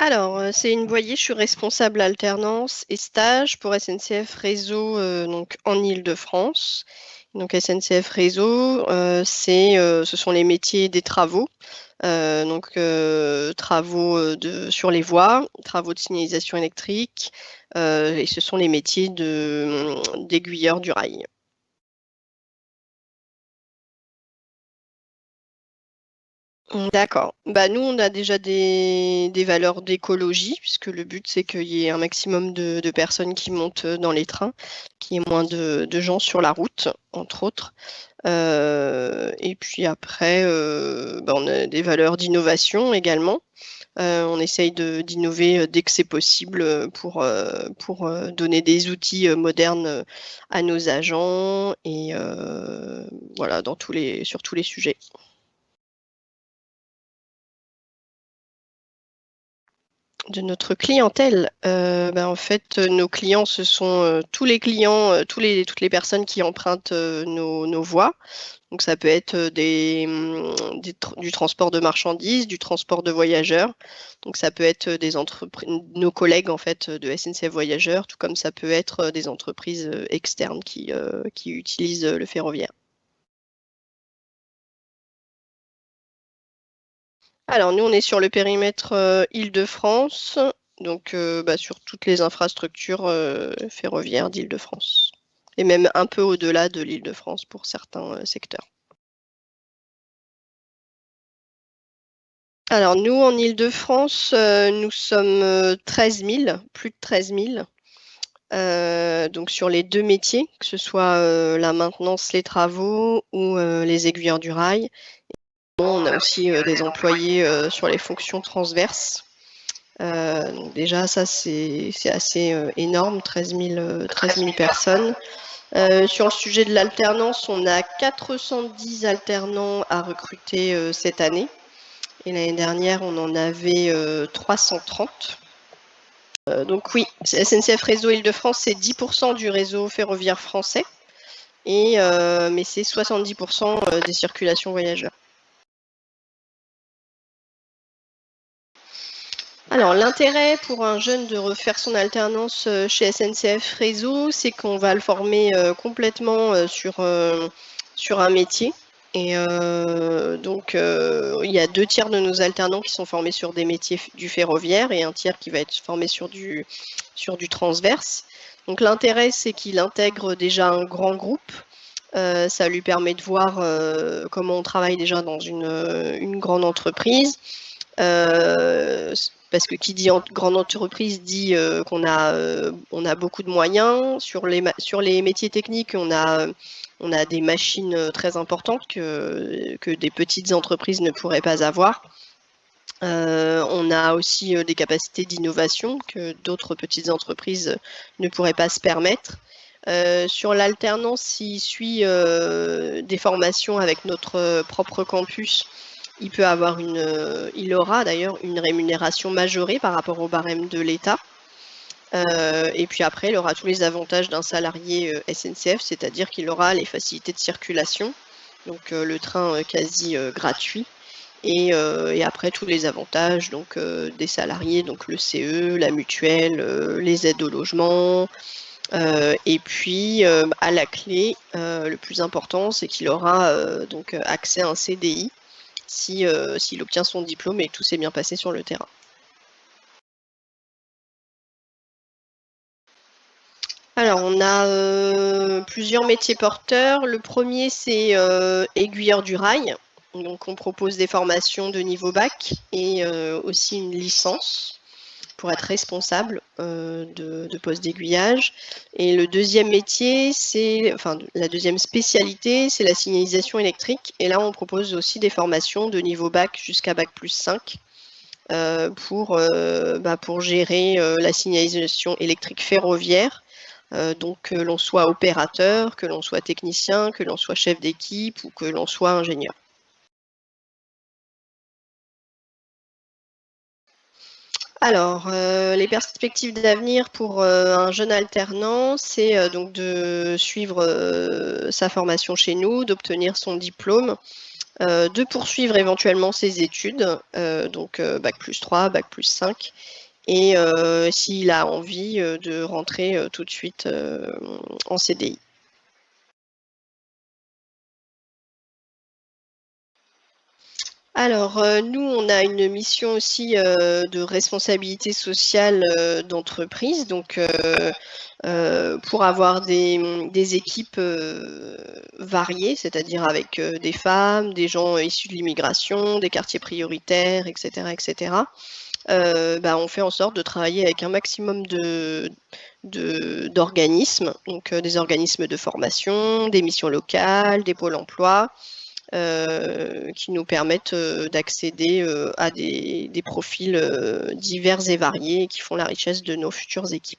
Alors, Céline Boyer, je suis responsable alternance et stage pour SNCF Réseau donc en Île-de-France. Donc SNCF Réseau, ce sont les métiers des travaux. Travaux sur les voies, travaux de signalisation électrique, et ce sont les métiers d'aiguilleurs du rail. D'accord. Bah, nous, on a déjà des valeurs d'écologie, puisque le but, c'est qu'il y ait un maximum de personnes qui montent dans les trains, qu'il y ait moins de gens sur la route, entre autres. Et puis après, bah, on a des valeurs d'innovation également. On essaye d'innover dès que c'est possible pour donner des outils modernes à nos agents et voilà, sur tous les sujets. De notre clientèle, en fait, nos clients, ce sont tous les clients, toutes les personnes qui empruntent nos voies. Donc, ça peut être du transport de marchandises, du transport de voyageurs. Donc, ça peut être nos collègues en fait de SNCF Voyageurs, tout comme ça peut être des entreprises externes qui utilisent le ferroviaire. Alors, nous, on est sur le périmètre Île-de-France, donc sur toutes les infrastructures ferroviaires d'Île-de-France. Et même un peu au-delà de l'Île-de-France pour certains secteurs. Alors, nous, en Île-de-France, nous sommes 13 000, plus de 13 000. Donc, sur les deux métiers, que ce soit la maintenance, les travaux ou les aiguilleurs du rail. On a aussi des employés sur les fonctions transverses. Donc déjà, ça, c'est assez énorme, 13 000 personnes. Sur le sujet de l'alternance, on a 410 alternants à recruter cette année. Et l'année dernière, on en avait 330. Donc oui, SNCF Réseau Île-de-France, c'est 10% du réseau ferroviaire français, mais c'est 70% des circulations voyageurs. Alors, l'intérêt pour un jeune de refaire son alternance chez SNCF Réseau, c'est qu'on va le former complètement sur un métier. Et il y a 2 tiers de nos alternants qui sont formés sur des métiers du ferroviaire et un tiers qui va être formé sur du transverse. Donc, l'intérêt, c'est qu'il intègre déjà un grand groupe. Ça lui permet de voir comment on travaille déjà dans une grande entreprise. Parce que qui dit grande entreprise dit qu'on on a beaucoup de moyens. Sur les métiers techniques, on a des machines très importantes que des petites entreprises ne pourraient pas avoir. On a aussi des capacités d'innovation que d'autres petites entreprises ne pourraient pas se permettre. Sur l'alternance, il suit des formations avec notre propre campus. Il aura d'ailleurs une rémunération majorée par rapport au barème de l'État. Et puis après, il aura tous les avantages d'un salarié SNCF, c'est-à-dire qu'il aura les facilités de circulation, donc le train quasi gratuit, et après tous les avantages donc des salariés, donc le CE, la mutuelle, les aides au logement. Et puis à la clé, le plus important, c'est qu'il aura donc accès à un CDI s'il obtient son diplôme et que tout s'est bien passé sur le terrain. Alors, on a plusieurs métiers porteurs. Le premier, c'est aiguilleur du rail. Donc, on propose des formations de niveau bac et aussi une licence pour être responsable de poste d'aiguillage. Et le deuxième métier, la deuxième spécialité, c'est la signalisation électrique. Et là, on propose aussi des formations de niveau bac jusqu'à bac plus 5 pour gérer la signalisation électrique ferroviaire. Donc que l'on soit opérateur, que l'on soit technicien, que l'on soit chef d'équipe ou que l'on soit ingénieur. Alors, les perspectives d'avenir pour un jeune alternant, c'est donc de suivre sa formation chez nous, d'obtenir son diplôme. de poursuivre éventuellement ses études, donc bac+3, bac+5, et s'il a envie de rentrer tout de suite en CDI. Alors, nous, on a une mission aussi de responsabilité sociale d'entreprise, donc pour avoir des équipes variées, c'est-à-dire avec des femmes, des gens issus de l'immigration, des quartiers prioritaires, etc., etc. On fait en sorte de travailler avec un maximum d'organismes, donc des organismes de formation, des missions locales, des pôles emploi, qui nous permettent d'accéder à des profils divers et variés qui font la richesse de nos futures équipes.